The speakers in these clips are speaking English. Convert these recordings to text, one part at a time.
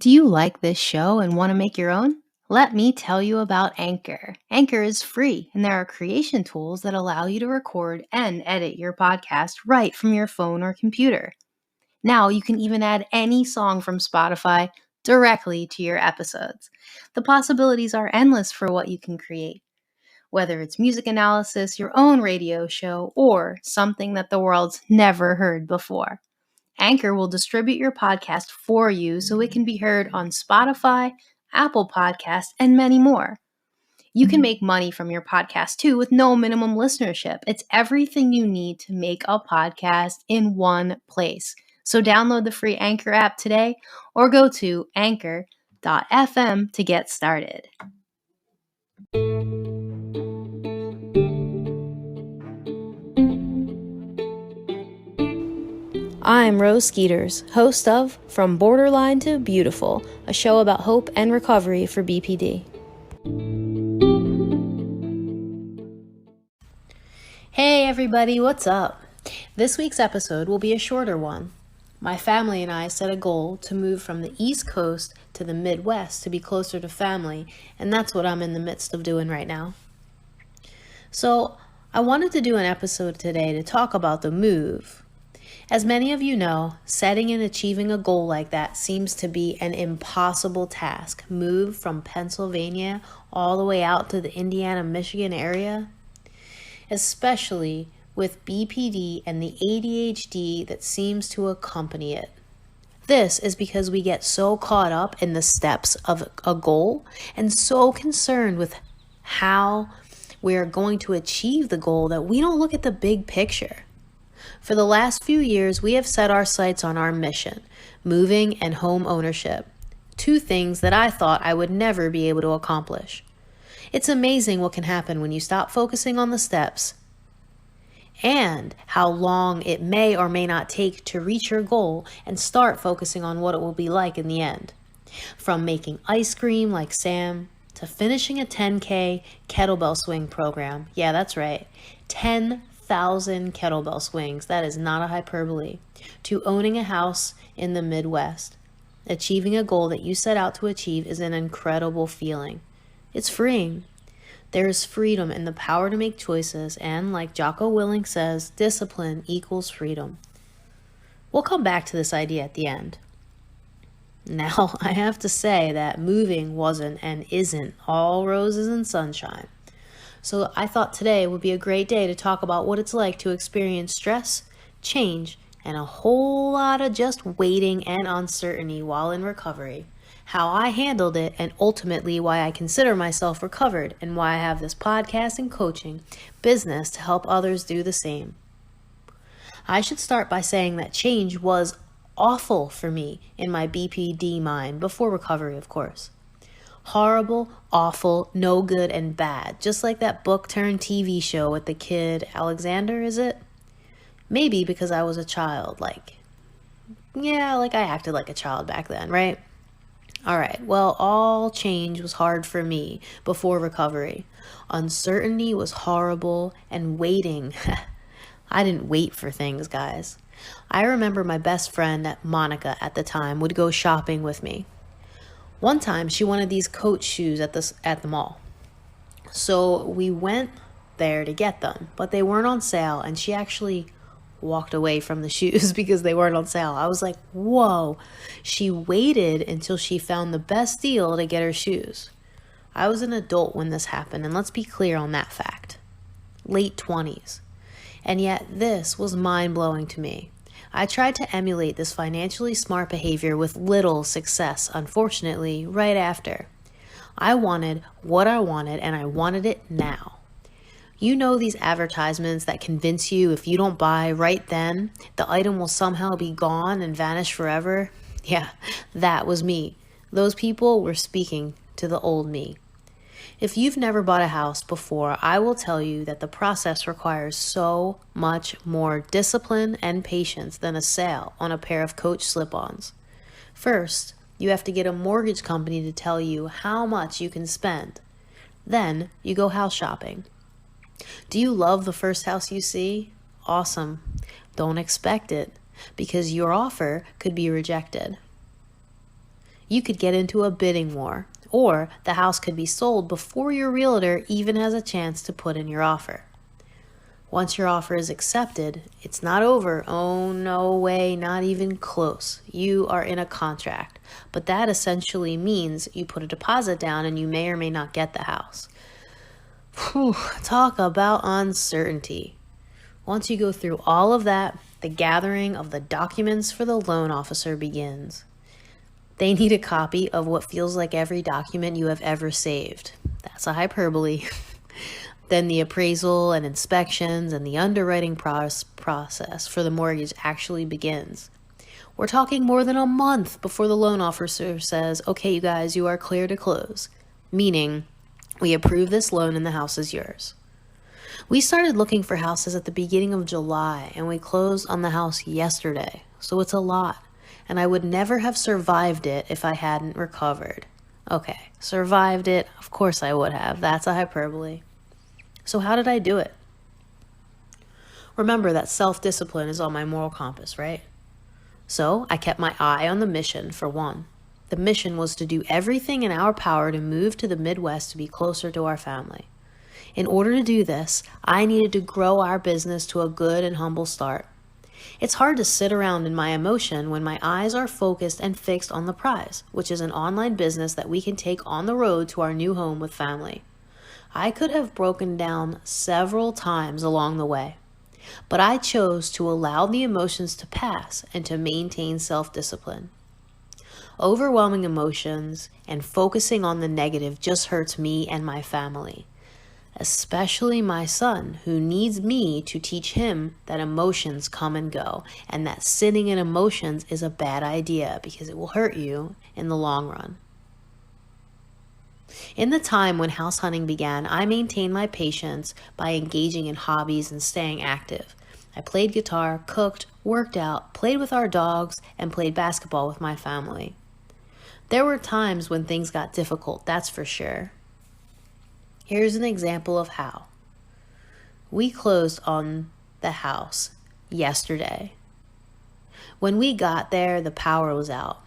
Do you like this show and want to make your own? Let me tell you about Anchor. Anchor is free, and there are creation tools that allow you to record and edit your podcast right from your phone or computer. Now you can even add any song from Spotify directly to your episodes. The possibilities are endless for what you can create, whether it's music analysis, your own radio show, or something that the world's never heard before. Anchor will distribute your podcast for you so it can be heard on Spotify, Apple Podcasts, and many more. You can make money from your podcast too with no minimum listenership. It's everything you need to make a podcast in one place. So download the free Anchor app today or go to anchor.fm to get started. I'm Rose Skeeters, host of From Borderline to Beautiful, a show about hope and recovery for BPD. Hey everybody, what's up? This week's episode will be a shorter one. My family and I set a goal to move from the East Coast to the Midwest to be closer to family, and that's what I'm in the midst of doing right now. So, I wanted to do an episode today to talk about the move. As many of you know, setting and achieving a goal like that seems to be an impossible task. Move from Pennsylvania all the way out to the Indiana-Michigan area, especially with BPD and the ADHD that seems to accompany it. This is because we get so caught up in the steps of a goal and so concerned with how we're going to achieve the goal that we don't look at the big picture. For the last few years, we have set our sights on our mission, moving and home ownership, two things that I thought I would never be able to accomplish. It's amazing what can happen when you stop focusing on the steps and how long it may or may not take to reach your goal and start focusing on what it will be like in the end. From making ice cream like Sam to finishing a 10K kettlebell swing program. Yeah, that's right. 10,000 kettlebell swings. That is not a hyperbole. To owning a house in the Midwest. Achieving a goal that you set out to achieve is an incredible feeling. It's freeing. There is freedom in the power to make choices, and like Jocko Willink says, discipline equals freedom. We'll come back to this idea at the end. Now, I have to say that moving wasn't and isn't all roses and sunshine. So I thought today would be a great day to talk about what it's like to experience stress, change, and a whole lot of just waiting and uncertainty while in recovery. How I handled it, and ultimately why I consider myself recovered, and why I have this podcast and coaching business to help others do the same. I should start by saying that change was awful for me in my BPD mind, before recovery, of course. Horrible, awful, no good, and bad. Just like that book turned TV show with the kid, Alexander, is it? Maybe because I was a child, I acted like a child back then, right? Alright, well, all change was hard for me before recovery. Uncertainty was horrible, and waiting. I didn't wait for things, guys. I remember my best friend, Monica, at the time, would go shopping with me. One time, she wanted these Coach shoes at the mall. So we went there to get them, but they weren't on sale, and she actually walked away from the shoes because they weren't on sale. I was like, whoa. She waited until she found the best deal to get her shoes. I was an adult when this happened, and let's be clear on that fact. Late 20s. And yet this was mind-blowing to me. I tried to emulate this financially smart behavior with little success, unfortunately, right after. I wanted what I wanted, and I wanted it now. You know these advertisements that convince you if you don't buy right then, the item will somehow be gone and vanish forever? Yeah, that was me. Those people were speaking to the old me. If you've never bought a house before, I will tell you that the process requires so much more discipline and patience than a sale on a pair of Coach slip-ons. First, you have to get a mortgage company to tell you how much you can spend. Then, you go house shopping. Do you love the first house you see? Awesome. Don't expect it, because your offer could be rejected. You could get into a bidding war, or the house could be sold before your realtor even has a chance to put in your offer. Once your offer is accepted, it's not over. Oh, no way, not even close. You are in a contract, but that essentially means you put a deposit down and you may or may not get the house. Whew, talk about uncertainty. Once you go through all of that, the gathering of the documents for the loan officer begins. They need a copy of what feels like every document you have ever saved. That's a hyperbole. Then the appraisal and inspections and the underwriting process for the mortgage actually begins. We're talking more than a month before the loan officer says, okay, you guys, you are clear to close, meaning we approve this loan and the house is yours. We started looking for houses at the beginning of July and we closed on the house yesterday, so it's a lot. And I would never have survived it if I hadn't recovered. Okay, survived it, of course I would have. That's a hyperbole. So how did I do it? Remember that self-discipline is on my moral compass, right? So I kept my eye on the mission for one. The mission was to do everything in our power to move to the Midwest to be closer to our family. In order to do this, I needed to grow our business to a good and humble start. It's hard to sit around in my emotion when my eyes are focused and fixed on the prize, which is an online business that we can take on the road to our new home with family. I could have broken down several times along the way, but I chose to allow the emotions to pass and to maintain self-discipline. Overwhelming emotions and focusing on the negative just hurts me and my family, especially my son, who needs me to teach him that emotions come and go and that sitting in emotions is a bad idea because it will hurt you in the long run. In the time when house hunting began, I maintained my patience by engaging in hobbies and staying active. I played guitar, cooked, worked out, played with our dogs, and played basketball with my family. There were times when things got difficult, that's for sure. Here's an example of how. We closed on the house yesterday. When we got there, the power was out.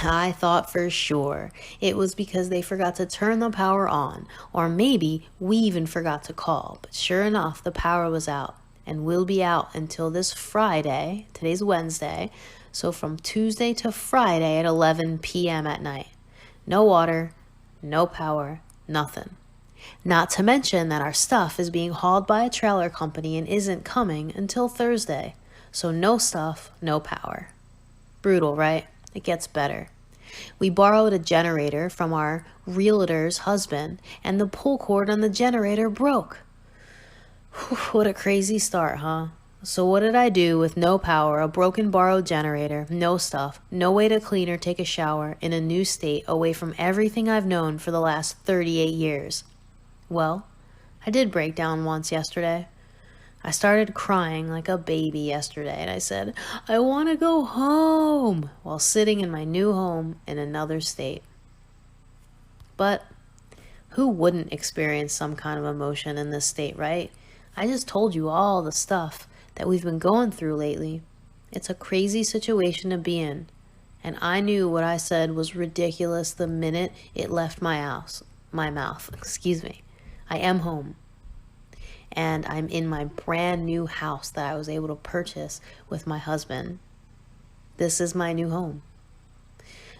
I thought for sure it was because they forgot to turn the power on, or maybe we even forgot to call, but sure enough, the power was out and will be out until this Friday. Today's Wednesday, so from Tuesday to Friday at 11 p.m. at night. No water, no power, nothing. Not to mention that our stuff is being hauled by a trailer company and isn't coming until Thursday, so no stuff, no power. Brutal, right? It gets better. We borrowed a generator from our realtor's husband, and the pull cord on the generator broke. Whew, what a crazy start, huh? So what did I do with no power, a broken borrowed generator, no stuff, no way to clean or take a shower, in a new state away from everything I've known for the last 38 years? Well, I did break down once yesterday. I started crying like a baby yesterday, and I said, I want to go home, while sitting in my new home in another state. But who wouldn't experience some kind of emotion in this state, right? I just told you all the stuff that we've been going through lately. It's a crazy situation to be in, and I knew what I said was ridiculous the minute it left my mouth. I am home. And I'm in my brand new house that I was able to purchase with my husband. This is my new home.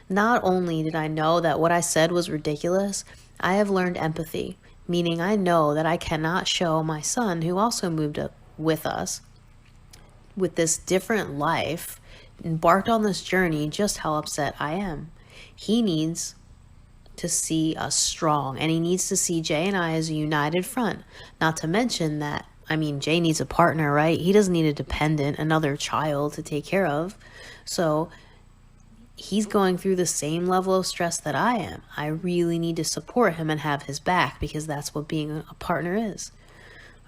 Not only did I know that what I said was ridiculous, I have learned empathy, meaning I know that I cannot show my son, who also moved up with us, with this different life, embarked on this journey, just how upset I am. He needs to see us strong, and he needs to see Jay and I as a united front. Not to mention that, Jay needs a partner, right? He doesn't need a dependent, another child to take care of. So he's going through the same level of stress that I am. I really need to support him and have his back, because that's what being a partner is.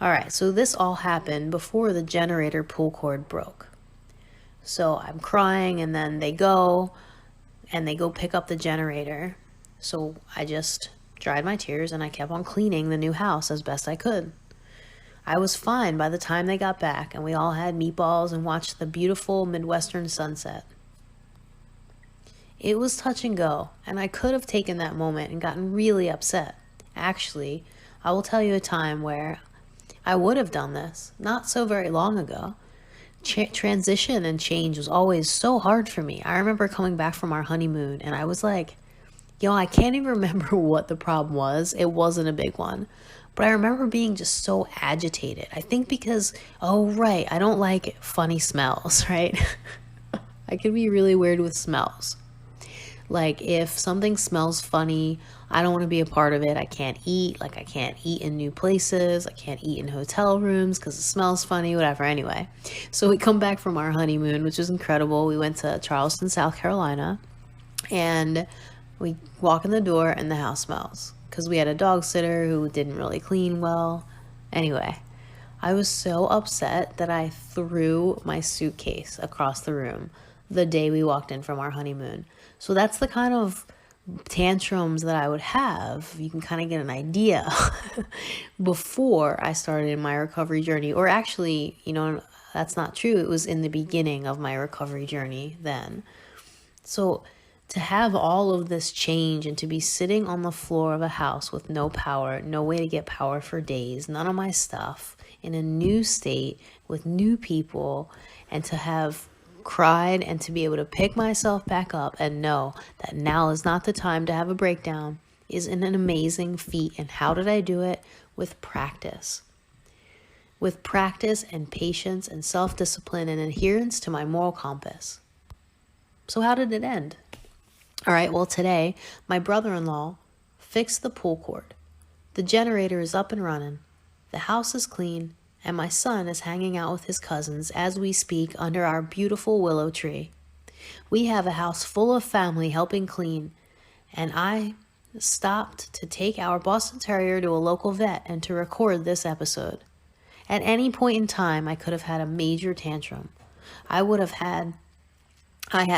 All right, so this all happened before the generator pull cord broke. So I'm crying, and then they go pick up the generator. So I just dried my tears and I kept on cleaning the new house as best I could. I was fine by the time they got back, and we all had meatballs and watched the beautiful Midwestern sunset. It was touch and go, and I could have taken that moment and gotten really upset. Actually, I will tell you a time where I would have done this, not so very long ago. Transition and change was always so hard for me. I remember coming back from our honeymoon and I was like, I can't even remember what the problem was. It wasn't a big one. But I remember being just so agitated. I think because, I don't like funny smells, right? I could be really weird with smells. Like if something smells funny, I don't want to be a part of it. I can't eat. Like I can't eat in new places. I can't eat in hotel rooms because it smells funny, whatever. Anyway, so we come back from our honeymoon, which was incredible. We went to Charleston, South Carolina, and we walk in the door and the house smells because we had a dog sitter who didn't really clean well. Anyway, I was so upset that I threw my suitcase across the room the day we walked in from our honeymoon. So that's the kind of tantrums that I would have. You can kind of get an idea before I started my recovery journey. Or actually, that's not true. It was in the beginning of my recovery journey then. So to have all of this change and to be sitting on the floor of a house with no power, no way to get power for days, none of my stuff, in a new state with new people, and to have cried and to be able to pick myself back up and know that now is not the time to have a breakdown is an amazing feat. And how did I do it? With practice. With practice and patience and self-discipline and adherence to my moral compass. So how did it end? All right, well, today my brother-in-law fixed the pull cord. The generator is up and running. The house is clean. And my son is hanging out with his cousins as we speak under our beautiful willow tree. We have a house full of family helping clean, and I stopped to take our Boston Terrier to a local vet and to record this episode. At any point in time, I could have had a major tantrum. I had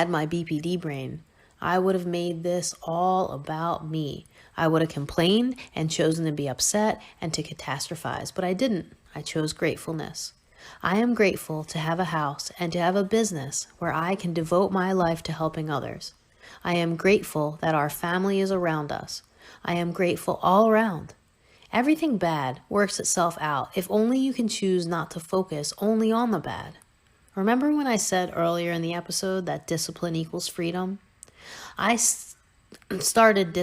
my BPD brain. I would have made this all about me. I would have complained and chosen to be upset and to catastrophize, but I didn't. I chose gratefulness. I am grateful to have a house and to have a business where I can devote my life to helping others. I am grateful that our family is around us. I am grateful all around. Everything bad works itself out if only you can choose not to focus only on the bad. Remember when I said earlier in the episode that discipline equals freedom? I stayed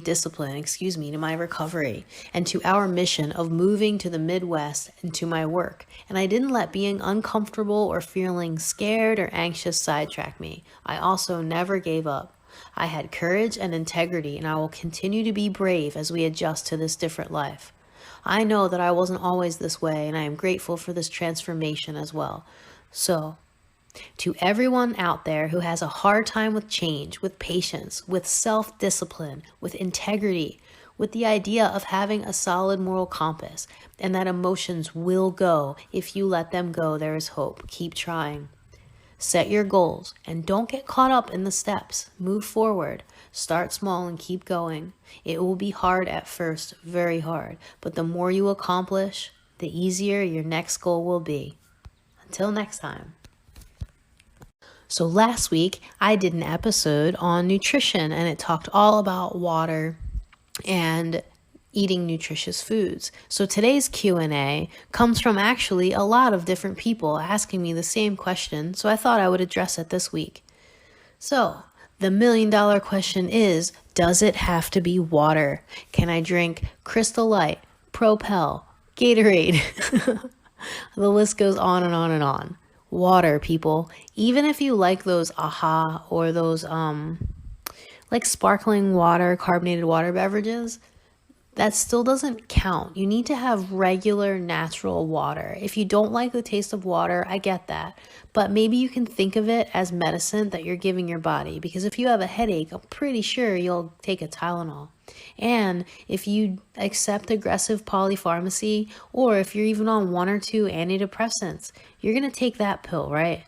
disciplined, to my recovery and to our mission of moving to the Midwest and to my work. And I didn't let being uncomfortable or feeling scared or anxious sidetrack me. I also never gave up. I had courage and integrity, and I will continue to be brave as we adjust to this different life. I know that I wasn't always this way, and I am grateful for this transformation as well. So, to everyone out there who has a hard time with change, with patience, with self-discipline, with integrity, with the idea of having a solid moral compass, and that emotions will go. If you let them go, there is hope. Keep trying. Set your goals and don't get caught up in the steps. Move forward. Start small and keep going. It will be hard at first, very hard, but the more you accomplish, the easier your next goal will be. Until next time. So last week, I did an episode on nutrition, and it talked all about water and eating nutritious foods. So today's Q&A comes from actually a lot of different people asking me the same question, so I thought I would address it this week. So the $1 million question is, does it have to be water? Can I drink Crystal Light, Propel, Gatorade? The list goes on and on and on. Water, people. Even if you like those AHA or those like sparkling water, carbonated water beverages, that still doesn't count. You need to have regular natural water. If you don't like the taste of water, I get that. But maybe you can think of it as medicine that you're giving your body. Because if you have a headache, I'm pretty sure you'll take a Tylenol. And if you accept aggressive polypharmacy, or if you're even on 1 or 2 antidepressants, you're going to take that pill, right?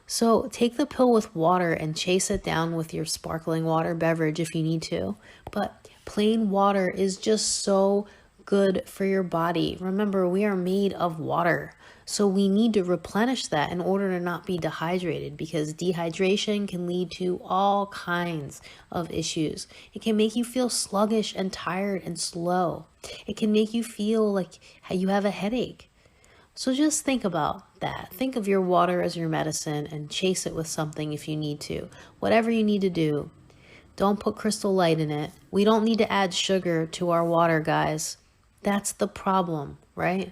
So take the pill with water and chase it down with your sparkling water beverage if you need to. But plain water is just so good for your body. Remember, we are made of water. So we need to replenish that in order to not be dehydrated, because dehydration can lead to all kinds of issues. It can make you feel sluggish and tired and slow. It can make you feel like you have a headache. So just think about that. Think of your water as your medicine and chase it with something if you need to. Whatever you need to do. Don't put Crystal Light in it. We don't need to add sugar to our water, guys. That's the problem, right?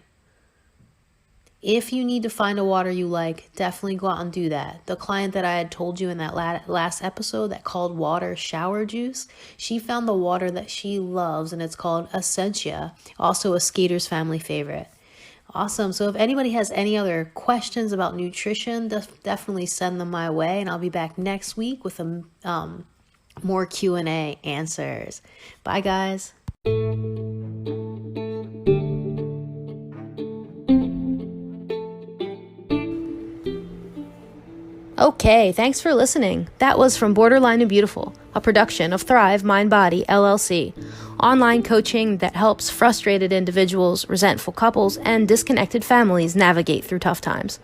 If you need to find a water you like, definitely go out and do that. The client that I had told you in that last episode that called water shower juice, she found the water that she loves, and it's called Essentia, also a Skater's Family favorite. Awesome. So if anybody has any other questions about nutrition, definitely send them my way, and I'll be back next week with more Q&A answers. Bye, guys. Okay, thanks for listening. That was From Borderline to Beautiful, a production of Thrive Mind Body, LLC, online coaching that helps frustrated individuals, resentful couples, and disconnected families navigate through tough times.